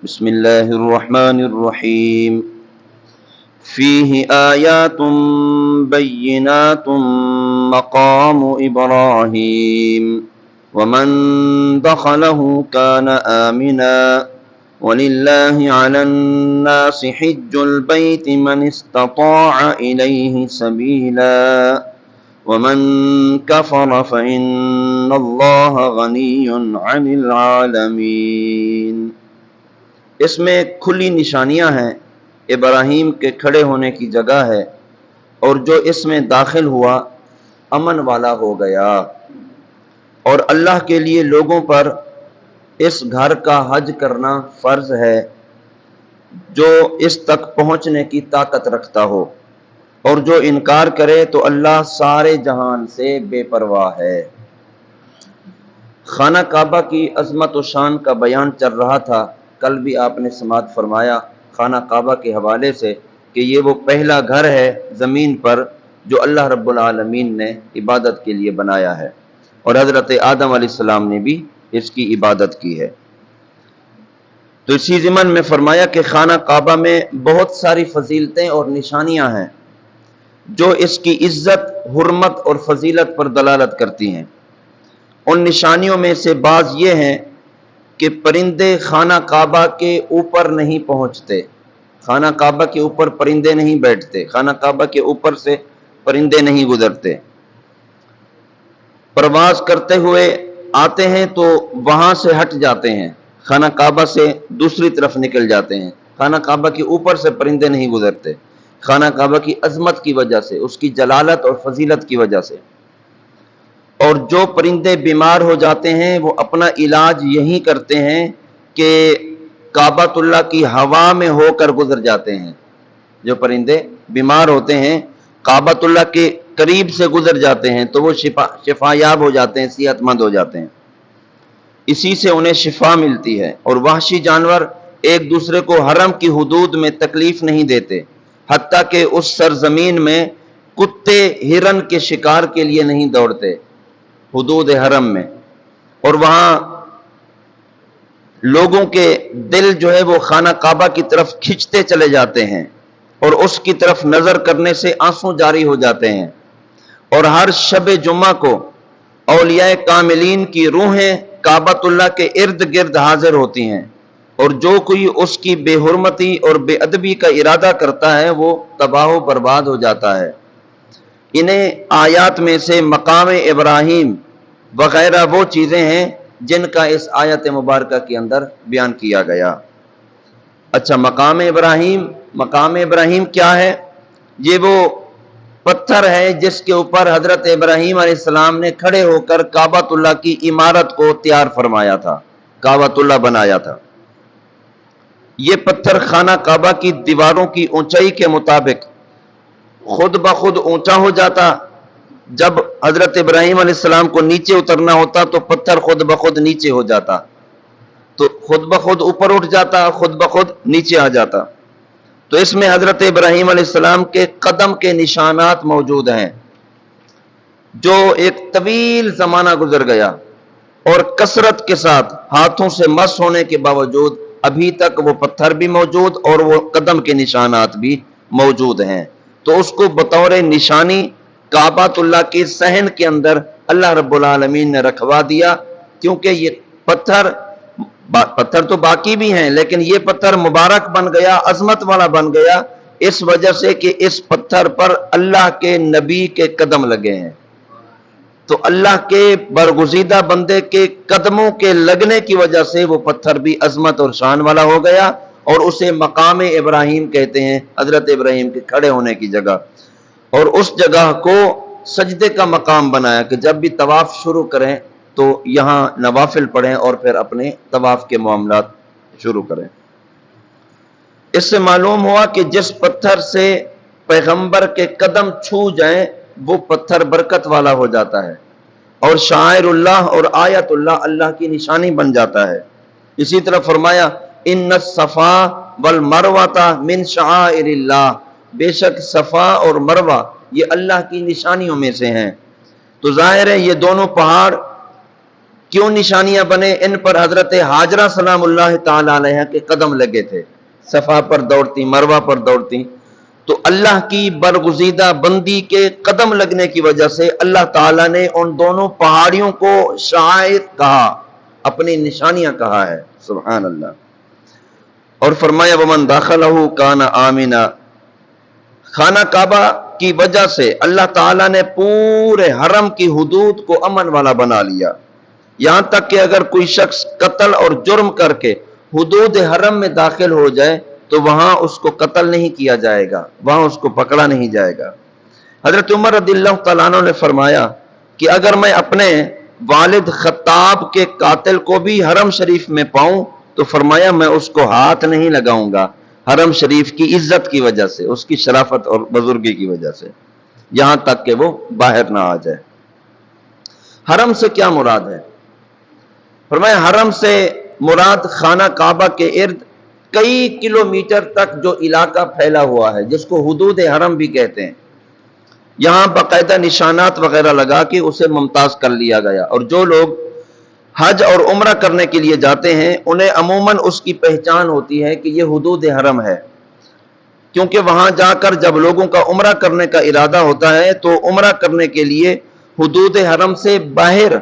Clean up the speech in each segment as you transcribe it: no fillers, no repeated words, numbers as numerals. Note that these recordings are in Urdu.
بسم الله الرحمن الرحيم فيه آيات بينات مقام إبراهيم ومن دخله كان آمنا ولله على الناس حج البيت من استطاع إليه سبيلا ومن كفر فإن الله غني عن العالمين۔ اس میں کھلی نشانیاں ہیں، ابراہیم کے کھڑے ہونے کی جگہ ہے، اور جو اس میں داخل ہوا امن والا ہو گیا، اور اللہ کے لیے لوگوں پر اس گھر کا حج کرنا فرض ہے جو اس تک پہنچنے کی طاقت رکھتا ہو، اور جو انکار کرے تو اللہ سارے جہان سے بے پرواہ ہے۔ خانہ کعبہ کی عظمت و شان کا بیان چل رہا تھا، کل بھی آپ نے سماعت فرمایا خانہ کعبہ کے حوالے سے کہ یہ وہ پہلا گھر ہے زمین پر جو اللہ رب العالمین نے عبادت کے لیے بنایا ہے، اور حضرت آدم علیہ السلام نے بھی اس کی عبادت کی ہے۔ تو اسی ضمن میں فرمایا کہ خانہ کعبہ میں بہت ساری فضیلتیں اور نشانیاں ہیں جو اس کی عزت، حرمت اور فضیلت پر دلالت کرتی ہیں۔ ان نشانیوں میں سے بعض یہ ہیں کہ پرندے خانہ کعبہ کے اوپر نہیں پہنچتے، خانہ کعبہ کے اوپر پرندے نہیں بیٹھتے، خانہ کعبہ کے اوپر سے پرندے نہیں گزرتے۔ پرواز کرتے ہوئے آتے ہیں تو وہاں سے ہٹ جاتے ہیں، خانہ کعبہ سے دوسری طرف نکل جاتے ہیں، خانہ کعبہ کے اوپر سے پرندے نہیں گزرتے، خانہ کعبہ کی عظمت کی وجہ سے، اس کی جلالت اور فضیلت کی وجہ سے۔ اور جو پرندے بیمار ہو جاتے ہیں وہ اپنا علاج یہی کرتے ہیں کہ کعبۃ اللہ کی ہوا میں ہو کر گزر جاتے ہیں۔ جو پرندے بیمار ہوتے ہیں کعبۃ اللہ کے قریب سے گزر جاتے ہیں تو وہ شفا یاب ہو جاتے ہیں، صحت مند ہو جاتے ہیں، اسی سے انہیں شفا ملتی ہے۔ اور وحشی جانور ایک دوسرے کو حرم کی حدود میں تکلیف نہیں دیتے، حتیٰ کہ اس سرزمین میں کتے ہرن کے شکار کے لیے نہیں دوڑتے حدود حرم میں، اور وہاں لوگوں کے دل جو ہے وہ خانہ کعبہ کی طرف کھنچتے چلے جاتے ہیں، اور اس کی طرف نظر کرنے سے آنسو جاری ہو جاتے ہیں۔ اور ہر شب جمعہ کو اولیاء کاملین کی روحیں کعبۃ اللہ کے ارد گرد حاضر ہوتی ہیں، اور جو کوئی اس کی بے حرمتی اور بے ادبی کا ارادہ کرتا ہے وہ تباہ و برباد ہو جاتا ہے۔ انہیں آیات میں سے مقام ابراہیم وغیرہ وہ چیزیں ہیں جن کا اس آیت مبارکہ کے اندر بیان کیا گیا۔ اچھا، مقام ابراہیم کیا ہے؟ یہ وہ پتھر ہے جس کے اوپر حضرت ابراہیم علیہ السلام نے کھڑے ہو کر کعبۃ اللہ کی عمارت کو تیار فرمایا تھا، کعبۃ اللہ بنایا تھا۔ یہ پتھر خانہ کعبہ کی دیواروں کی اونچائی کے مطابق خود بخود اونچا ہو جاتا، جب حضرت ابراہیم علیہ السلام کو نیچے اترنا ہوتا تو پتھر خود بخود نیچے ہو جاتا، تو خود بخود اوپر اٹھ جاتا، خود بخود نیچے آ جاتا۔ تو اس میں حضرت ابراہیم علیہ السلام کے قدم کے نشانات موجود ہیں، جو ایک طویل زمانہ گزر گیا اور کثرت کے ساتھ ہاتھوں سے مس ہونے کے باوجود ابھی تک وہ پتھر بھی موجود اور وہ قدم کے نشانات بھی موجود ہیں۔ تو اس کو بطور نشانی کعبۃ اللہ کے صحن کے اندر اللہ رب العالمین نے رکھوا دیا، کیونکہ یہ پتھر تو باقی بھی ہیں لیکن یہ پتھر مبارک بن گیا، عظمت والا بن گیا، اس وجہ سے کہ اس پتھر پر اللہ کے نبی کے قدم لگے ہیں۔ تو اللہ کے برگزیدہ بندے کے قدموں کے لگنے کی وجہ سے وہ پتھر بھی عظمت اور شان والا ہو گیا، اور اسے مقام ابراہیم کہتے ہیں، حضرت ابراہیم کے کھڑے ہونے کی جگہ۔ اور اس جگہ کو سجدے کا مقام بنایا کہ جب بھی طواف شروع کریں تو یہاں نوافل پڑھیں اور پھر اپنے طواف کے معاملات شروع کریں۔ اس سے معلوم ہوا کہ جس پتھر سے پیغمبر کے قدم چھو جائیں وہ پتھر برکت والا ہو جاتا ہے، اور شاعر اللہ اور آیت اللہ، اللہ کی نشانی بن جاتا ہے۔ اسی طرح فرمایا ان الصفا والمروہ من شعائر اللہ، بے شک صفا اور مروہ یہ اللہ کی نشانیوں میں سے ہیں۔ تو ظاہر ہے یہ دونوں پہاڑ کیوں نشانیاں بنے؟ ان پر حضرت ہاجرہ سلام اللہ تعالی علیہ کے قدم لگے تھے، صفا پر دوڑتی، مروہ پر دوڑتی، تو اللہ کی برگزیدہ بندی کے قدم لگنے کی وجہ سے اللہ تعالیٰ نے ان دونوں پہاڑیوں کو شعائر کہا، اپنی نشانیاں کہا ہے، سبحان اللہ۔ اور فرمایا ومن داخلہ کان آمنا، خانہ کعبہ کی وجہ سے اللہ تعالیٰ نے پورے حرم کی حدود کو امن والا بنا لیا، یہاں تک کہ اگر کوئی شخص قتل اور جرم کر کے حدود حرم میں داخل ہو جائے تو وہاں اس کو قتل نہیں کیا جائے گا، وہاں اس کو پکڑا نہیں جائے گا۔ حضرت عمر رضی اللہ تعالیٰ عنہ نے فرمایا کہ اگر میں اپنے والد خطاب کے قاتل کو بھی حرم شریف میں پاؤں تو فرمایا میں اس کو ہاتھ نہیں لگاؤں گا، حرم شریف کی عزت کی وجہ سے، اس کی شرافت اور بزرگی کی وجہ سے، یہاں تک کہ وہ باہر نہ آ جائے۔ حرم سے کیا مراد ہے؟ فرمایا حرم سے مراد خانہ کعبہ کے ارد کئی کلومیٹر تک جو علاقہ پھیلا ہوا ہے، جس کو حدود حرم بھی کہتے ہیں، یہاں باقاعدہ نشانات وغیرہ لگا کے اسے ممتاز کر لیا گیا، اور جو لوگ حج اور عمرہ کرنے کے لیے جاتے ہیں انہیں عموماً اس کی پہچان ہوتی ہے کہ یہ حدود حرم ہے، کیونکہ وہاں جا کر جب لوگوں کا عمرہ کرنے کا ارادہ ہوتا ہے تو عمرہ کرنے کے لیے حدود حرم سے باہر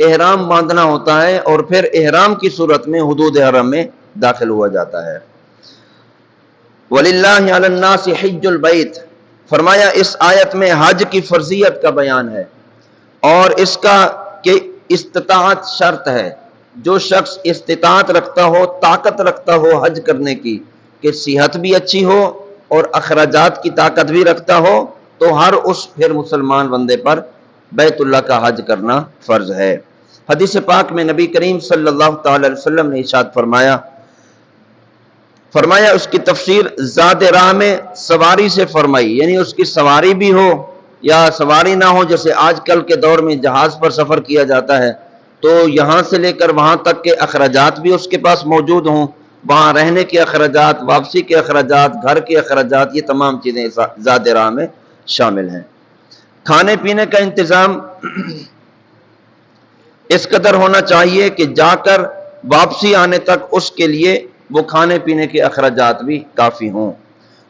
احرام باندھنا ہوتا ہے، اور پھر احرام کی صورت میں حدود حرم میں داخل ہوا جاتا ہے۔ وَلِلَّهِ عَلَى النَّاسِ حِجُّ الْبَيْتِ، فرمایا اس آیت میں حج کی فرضیت کا بیان ہے، اور اس کا کہ استطاعت شرط ہے، جو شخص استطاعت رکھتا ہو، طاقت رکھتا ہو حج کرنے کی، کہ صحت بھی اچھی ہو اور اخراجات کی طاقت بھی رکھتا ہو، تو ہر اس پھر مسلمان بندے پر بیت اللہ کا حج کرنا فرض ہے۔ حدیث پاک میں نبی کریم صلی اللہ تعالی علیہ وسلم نے ارشاد فرمایا اس کی تفسیر زاد راہ میں سواری سے فرمائی، یعنی اس کی سواری بھی ہو یا سواری نہ ہو، جیسے آج کل کے دور میں جہاز پر سفر کیا جاتا ہے، تو یہاں سے لے کر وہاں تک کے اخراجات بھی اس کے پاس موجود ہوں، وہاں رہنے کے اخراجات، واپسی کے اخراجات، گھر کے اخراجات، یہ تمام چیزیں زاد راہ میں شامل ہیں۔ کھانے پینے کا انتظام اس قدر ہونا چاہیے کہ جا کر واپسی آنے تک اس کے لیے وہ کھانے پینے کے اخراجات بھی کافی ہوں،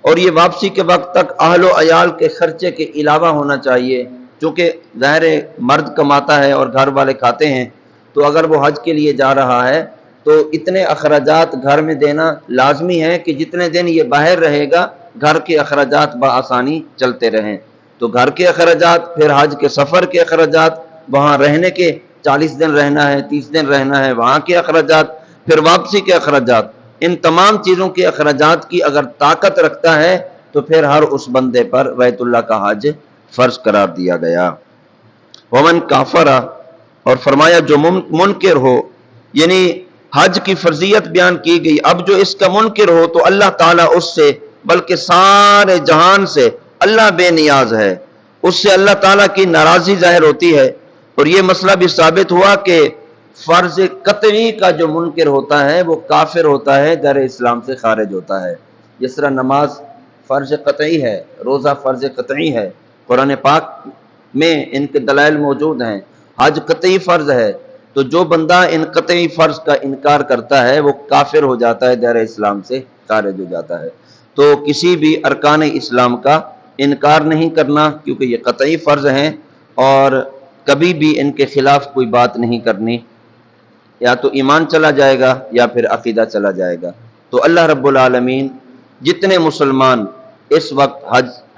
اور یہ واپسی کے وقت تک اہل و عیال کے خرچے کے علاوہ ہونا چاہیے، چونکہ ظاہر مرد کماتا ہے اور گھر والے کھاتے ہیں، تو اگر وہ حج کے لیے جا رہا ہے تو اتنے اخراجات گھر میں دینا لازمی ہے کہ جتنے دن یہ باہر رہے گا گھر کے اخراجات بآسانی چلتے رہیں۔ تو گھر کے اخراجات، پھر حج کے سفر کے اخراجات، وہاں رہنے کے 40 دن رہنا ہے، 30 دن رہنا ہے، وہاں کے اخراجات، پھر واپسی کے اخراجات، ان تمام چیزوں کے اخراجات کی اگر طاقت رکھتا ہے تو پھر ہر اس بندے پر بیت اللہ کا حج فرض قرار دیا گیا۔ ومن کافر، اور فرمایا جو منکر ہو، یعنی حج کی فرضیت بیان کی گئی، اب جو اس کا منکر ہو تو اللہ تعالیٰ اس سے، بلکہ سارے جہان سے اللہ بے نیاز ہے، اس سے اللہ تعالیٰ کی ناراضی ظاہر ہوتی ہے، اور یہ مسئلہ بھی ثابت ہوا کہ فرض قطعی کا جو منکر ہوتا ہے وہ کافر ہوتا ہے، در اسلام سے خارج ہوتا ہے۔ جس طرح نماز فرض قطعی ہے، روزہ فرض قطعی ہے، قرآن پاک میں ان کے دلائل موجود ہیں، حج قطعی فرض ہے، تو جو بندہ ان قطعی فرض کا انکار کرتا ہے وہ کافر ہو جاتا ہے، در اسلام سے خارج ہو جاتا ہے۔ تو کسی بھی ارکان اسلام کا انکار نہیں کرنا، کیونکہ یہ قطعی فرض ہیں، اور کبھی بھی ان کے خلاف کوئی بات نہیں کرنی، یا تو ایمان چلا جائے گا یا پھر عقیدہ چلا جائے گا۔ تو اللہ رب العالمین جتنے مسلمان اس وقت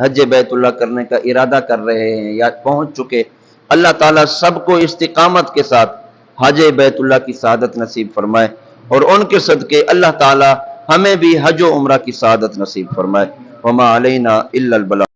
حج بیت اللہ کرنے کا ارادہ کر رہے ہیں یا پہنچ چکے، اللہ تعالیٰ سب کو استقامت کے ساتھ حج بیت اللہ کی سعادت نصیب فرمائے، اور ان کے صدقے اللہ تعالیٰ ہمیں بھی حج و عمرہ کی سعادت نصیب فرمائے۔ وما علینا الا البلاغ۔